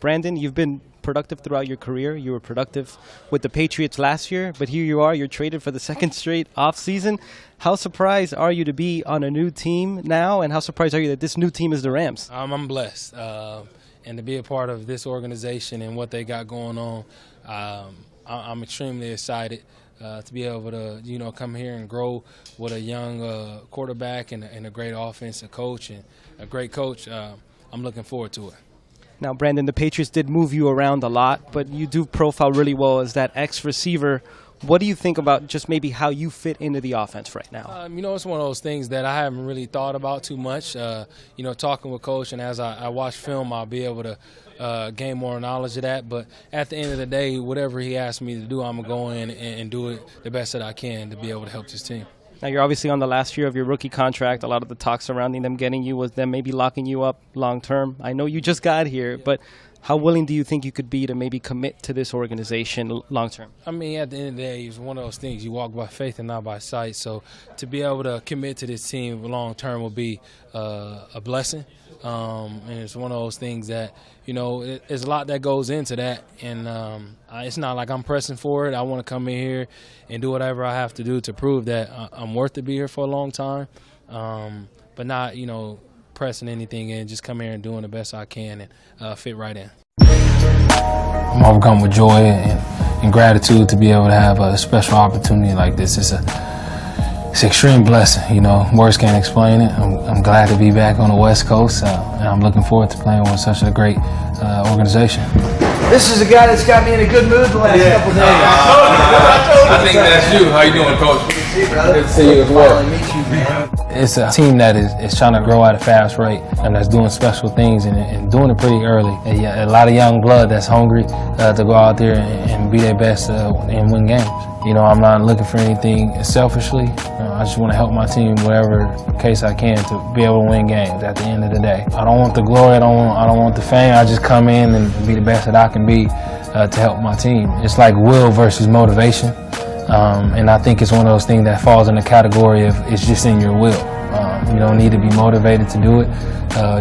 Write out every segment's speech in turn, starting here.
Brandin, you've been productive throughout your career. You were productive with the Patriots last year, but here you are. You're traded for the second straight offseason. How surprised are you to be on a new team now, and how surprised are you that this new team is the Rams? I'm blessed, and to be a part of this organization and what they got going on, I'm extremely excited to be able to, come here and grow with a young quarterback and a great offensive coach and a great coach. I'm looking forward to it. Now, Brandin, the Patriots did move you around a lot, but you do profile really well as that ex-receiver. What do you think about just maybe how you fit into the offense right now? It's one of those things that I haven't really thought about too much. Talking with Coach, and as I watch film, I'll be able to gain more knowledge of that. But at the end of the day, whatever he asks me to do, I'm going to go in and do it the best that I can to be able to help this team. Now, you're obviously on the last year of your rookie contract. A lot of the talk surrounding them getting you was them maybe locking you up long term. I know you just got here, but how willing do you think you could be to maybe commit to this organization long term? I mean, at the end of the day, it's one of those things. You walk by faith and not by sight. So to be able to commit to this team long term will be a blessing. And it's one of those things that, there's a lot that goes into that. And it's not like I'm pressing for it. I want to come in here and do whatever I have to do to prove that I'm worth to be here for a long time. But not, pressing anything in, just come here and doing the best I can and fit right in. I'm overcome with joy and gratitude to be able to have a special opportunity like this. It's an extreme blessing, words can't explain it. I'm glad to be back on the West Coast, and I'm looking forward to playing with such a great organization. This is a guy that's got me in a good mood the last couple days. I think that's you. How you doing, Coach? Good to see you as well. It's a team that is trying to grow at a fast rate and that's doing special things and doing it pretty early. A lot of young blood that's hungry to go out there and be their best and win games. I'm not looking for anything selfishly. I just want to help my team whatever case I can to be able to win games at the end of the day. I don't want the glory, I don't want the fame. I just come in and be the best that I can be to help my team. It's like will versus motivation. And I think it's one of those things that falls in the category of it's just in your will. You don't need to be motivated to do it.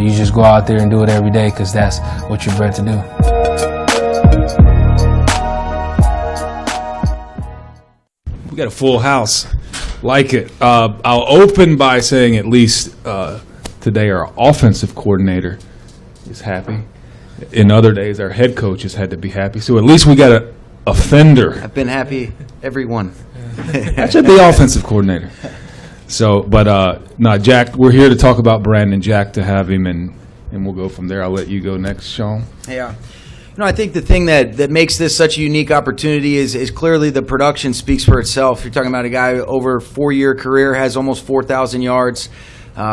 You just go out there and do it every day because that's what you're bred to do. We got a full house. Like it. I'll open by saying at least today our offensive coordinator is happy. In other days, our head coach has had to be happy. So at least we got a offender. I've been happy every one. Actually, the offensive coordinator. So, but no, Jack, we're here to talk about Brandin. Jack to have him, and we'll go from there. I'll let you go next, Sean. Yeah. I think the thing that makes this such a unique opportunity is clearly the production speaks for itself. You're talking about a guy over a 4-year career, has almost 4,000 yards.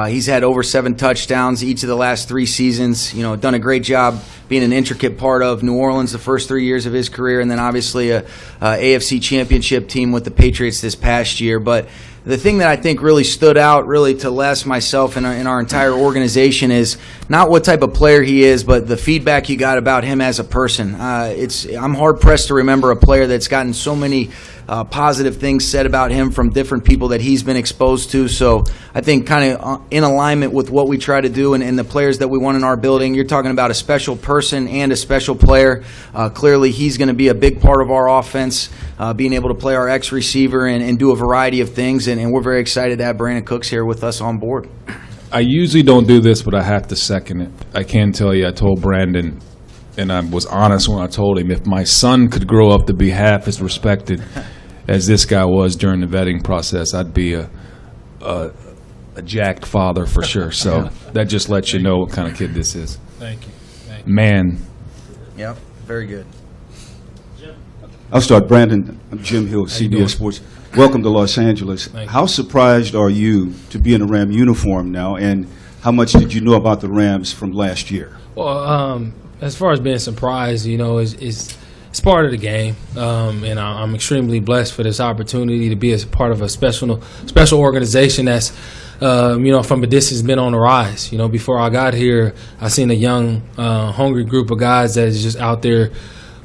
He's had over 7 touchdowns each of the last 3 seasons. Done a great job being an intricate part of New Orleans the first 3 years of his career, and then obviously a AFC Championship team with the Patriots this past year. But the thing that I think really stood out, really to Les, myself, and our entire organization is not what type of player he is, but the feedback you got about him as a person. I'm hard-pressed to remember a player that's gotten so many positive things said about him from different people that he's been exposed to. So I think kind of in alignment with what we try to do and the players that we want in our building, you're talking about a special person and a special player. Clearly, he's going to be a big part of our offense, being able to play our X-receiver and do a variety of things. And we're very excited to have Brandin Cooks here with us on board. I usually don't do this, but I have to second it. I can tell you, I told Brandin, and I was honest when I told him, if my son could grow up to be half as respected as this guy was during the vetting process, I'd be a jacked father for sure. So that just lets you know what kind of kid this is. Thank you. Man. Yep, very good. I'll start. Brandin, I'm Jim Hill, CBS Sports. Welcome to Los Angeles. How surprised are you to be in a Ram uniform now, and how much did you know about the Rams from last year? Well, as far as being surprised, it's part of the game, and I'm extremely blessed for this opportunity to be a part of a special organization that's, from a distance been on the rise. Before I got here, I seen a young, hungry group of guys that is just out there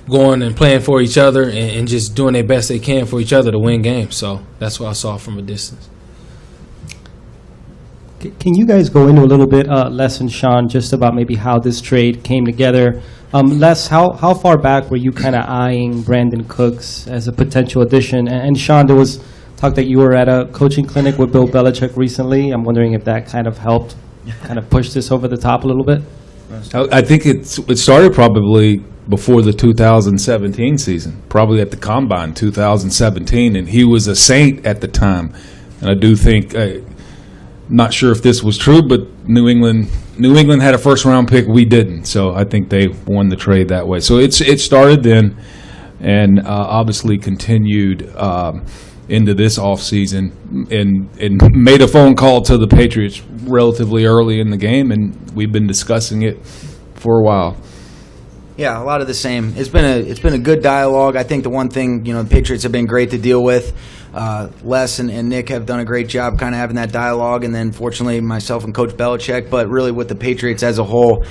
going and playing for each other and just doing their best they can for each other to win games. So that's what I saw from a distance. Can you guys go into a little bit, Les and Sean, just about maybe how this trade came together? Les, how far back were you kind of eyeing Brandin Cooks as a potential addition? And Sean, there was talk that you were at a coaching clinic with Bill Belichick recently. I'm wondering if that kind of helped kind of push this over the top a little bit? I think it started probably before the 2017 season, probably at the Combine 2017, and he was a Saint at the time. And I do think, not sure if this was true, but New England had a first-round pick. We didn't, so I think they won the trade that way. So it started then, and obviously continued into this offseason, and made a phone call to the Patriots relatively early in the game, and we've been discussing it for a while. Yeah, a lot of the same. It's been a good dialogue. I think the one thing, the Patriots have been great to deal with. Les and Nick have done a great job kind of having that dialogue, and then fortunately myself and Coach Belichick, but really with the Patriots as a whole,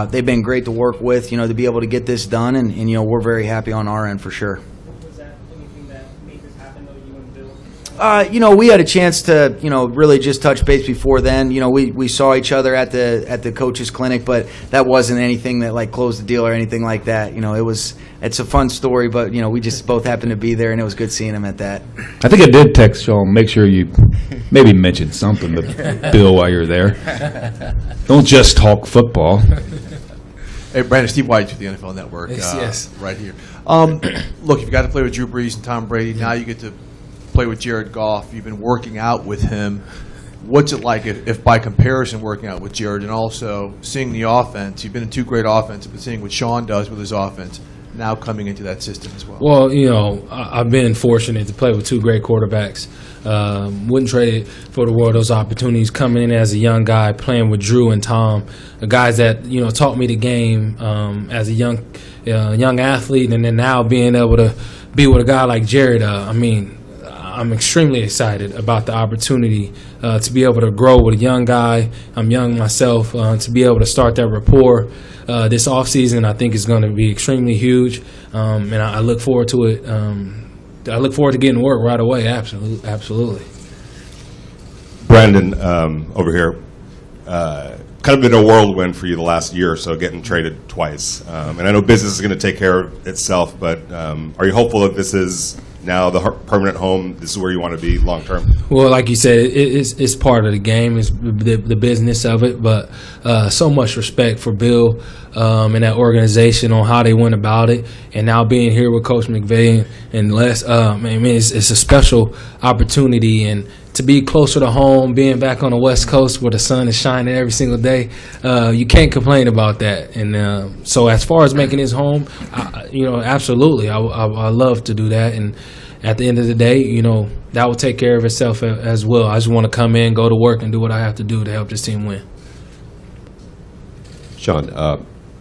they've been great to work with, to be able to get this done, and we're very happy on our end for sure. Was that anything that made this happen, though, you and Bill? We had a chance to, really just touch base before then. We saw each other at the coaches clinic, but that wasn't anything that like closed the deal or anything like that. It's a fun story, but we just both happened to be there, and it was good seeing him at that. I think I did text Sean, make sure you maybe mention something to Bill while you're there. Don't just talk football. Hey, Brandon, Steve White with the NFL Network. Yes. Right here. Look, you've got to play with Drew Brees and Tom Brady. Now you get to play with Jared Goff. You've been working out with him. What's it like if by comparison working out with Jared, and also seeing the offense? You've been in two great offenses, but seeing what Sean does with his offense now coming into that system as well. Well, I've been fortunate to play with two great quarterbacks. Wouldn't trade it for the world. Those opportunities coming in as a young guy, playing with Drew and Tom, the guys that taught me the game as a young athlete, and then now being able to be with a guy like Jared. I'm extremely excited about the opportunity to be able to grow with a young guy. I'm young myself. To be able to start that rapport this offseason, I think is going to be extremely huge, and I look forward to it. I look forward to getting work right away. Absolutely. Brandon, over here, kind of been a whirlwind for you the last year or so, getting traded twice. And I know business is going to take care of itself, but are you hopeful that this is now the permanent home? This is where you want to be long term? Well, like you said, it's part of the game. It's the business of it. But so much respect for Bill and that organization on how they went about it. And now being here with Coach McVay and Les, it's a special opportunity. And to be closer to home, being back on the West Coast where the sun is shining every single day, you can't complain about that. And so as far as making his home, absolutely, I love to do that. And at the end of the day, that will take care of itself as well. I just want to come in, go to work, and do what I have to do to help this team win. Sean,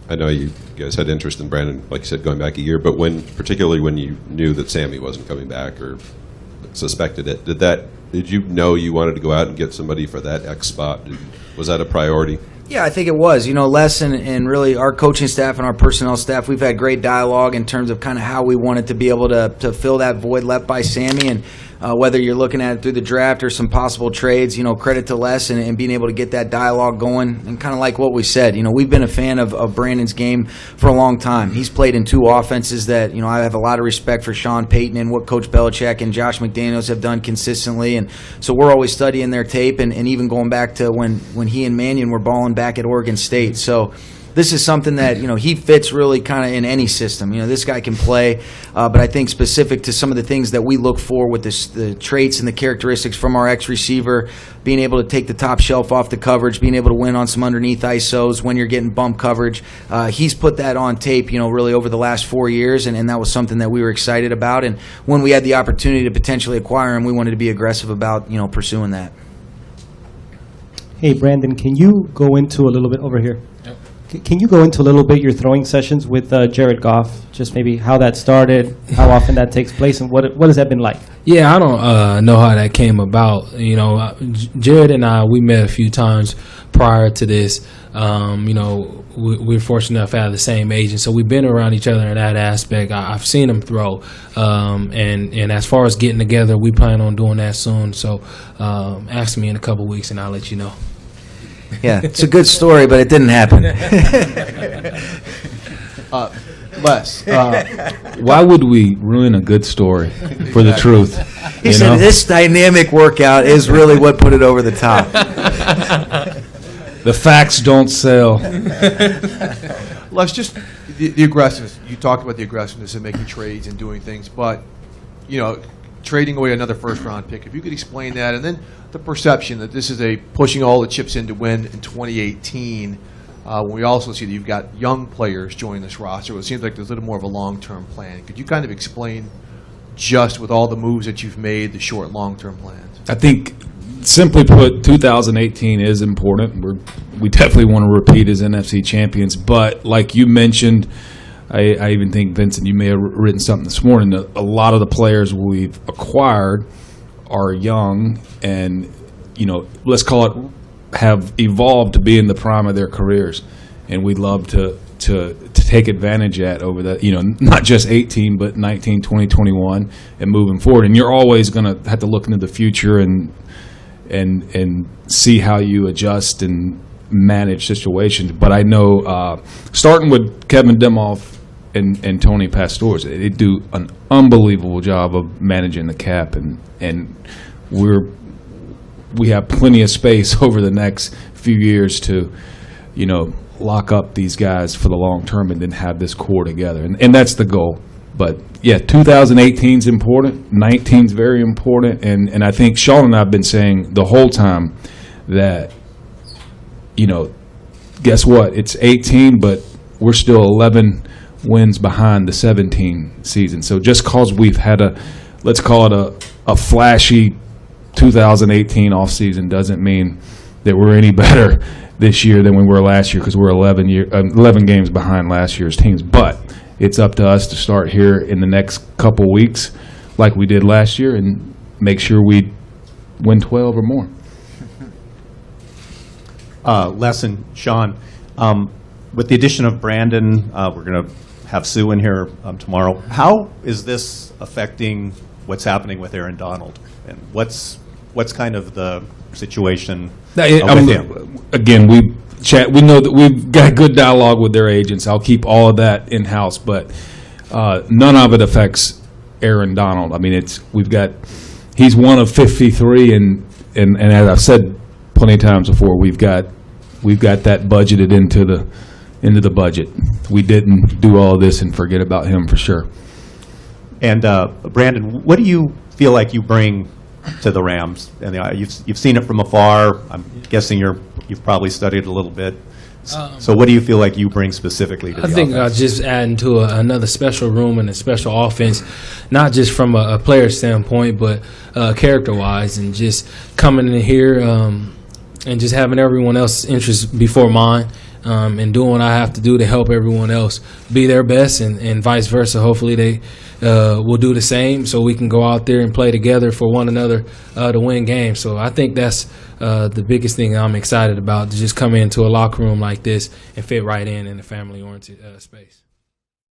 I know you guys had interest in Brandon, like you said, going back a year, but particularly when you knew that Sammy wasn't coming back or suspected it, did you know you wanted to go out and get somebody for that X spot? Was that a priority? Yeah, I think it was. Les and really our coaching staff and our personnel staff, we've had great dialogue in terms of kind of how we wanted to be able to fill that void left by Sammy. And whether you're looking at it through the draft or some possible trades, credit to Les and being able to get that dialogue going. And kind of like what we said, we've been a fan of Brandon's game for a long time. He's played in two offenses that, I have a lot of respect for Sean Payton and what Coach Belichick and Josh McDaniels have done consistently. And so we're always studying their tape and even going back to when he and Mannion were balling back at Oregon State. So this is something that, he fits really kind of in any system. This guy can play, but I think specific to some of the things that we look for with the traits and the characteristics from our ex-receiver, being able to take the top shelf off the coverage, being able to win on some underneath ISOs when you're getting bump coverage. He's put that on tape, really over the last 4 years, and that was something that we were excited about. And when we had the opportunity to potentially acquire him, we wanted to be aggressive about, pursuing that. Hey, Brandon, can you go into a little bit over here? Yep. Can you go into a little bit your throwing sessions with Jared Goff? Just maybe how that started, how often that takes place, and what has that been like? Yeah, I don't know how that came about. Jared and I, we met a few times prior to this. We're fortunate enough to have the same agent, so we've been around each other in that aspect. I've seen him throw, and as far as getting together, we plan on doing that soon. So ask me in a couple weeks, and I'll let you know. Yeah, it's a good story, but it didn't happen. Les, Why would we ruin a good story for the truth? He said this dynamic workout is really what put it over the top. The facts don't sell. Les, just the aggressiveness. You talked about the aggressiveness and making trades and doing things, but trading away another first-round pick. If you could explain that, and then the perception that this is a pushing all the chips in to win in 2018. When we also see that you've got young players join this roster, it seems like there's a little more of a long-term plan. Could you kind of explain, just with all the moves that you've made, the short, long-term plans? I think, simply put, 2018 is important. We definitely want to repeat as NFC champions. But like you mentioned, I even think, Vincent, you may have written something this morning, that a lot of the players we've acquired are young and, let's call it, have evolved to be in the prime of their careers. And we'd love to take advantage of that over that, not just 18, but 19, 20, 21, and moving forward. And you're always going to have to look into the future and see how you adjust and manage situations. But I know, starting with Kevin Demoff and Tony Pastores, they do an unbelievable job of managing the cap, and we have plenty of space over the next few years to, lock up these guys for the long term and then have this core together. And that's the goal. But, yeah, 2018 is important. 19 is very important. And I think Sean and I have been saying the whole time that, guess what? It's 18, but we're still 11 wins behind the 17 season. So just because we've had let's call it a flashy 2018 offseason doesn't mean that we're any better this year than we were last year, because we're 11 games behind last year's teams. But it's up to us to start here in the next couple weeks like we did last year and make sure we win 12 or more. Les and Sean, with the addition of Brandin, we're going to have Sue in here tomorrow. How is this affecting what's happening with Aaron Donald? And what's kind of the situation with him? Again, we know that we've got good dialogue with their agents. I'll keep all of that in-house, but none of it affects Aaron Donald. I mean, he's one of 53, and as I've said plenty of times before, we've got that budgeted into the budget. We didn't do all of this and forget about him for sure. And Brandin, what do you feel like you bring to the Rams? And you've seen it from afar. I'm guessing you've probably studied it a little bit. So what do you feel like you bring specifically to the offense? I think just adding to another special room and a special offense, not just from a player standpoint, but character-wise, and just coming in here and just having everyone else's interests before mine, and doing what I have to do to help everyone else be their best, and vice versa. Hopefully they will do the same, so we can go out there and play together for one another to win games. So I think that's the biggest thing I'm excited about, to just come into a locker room like this and fit right in a family-oriented space.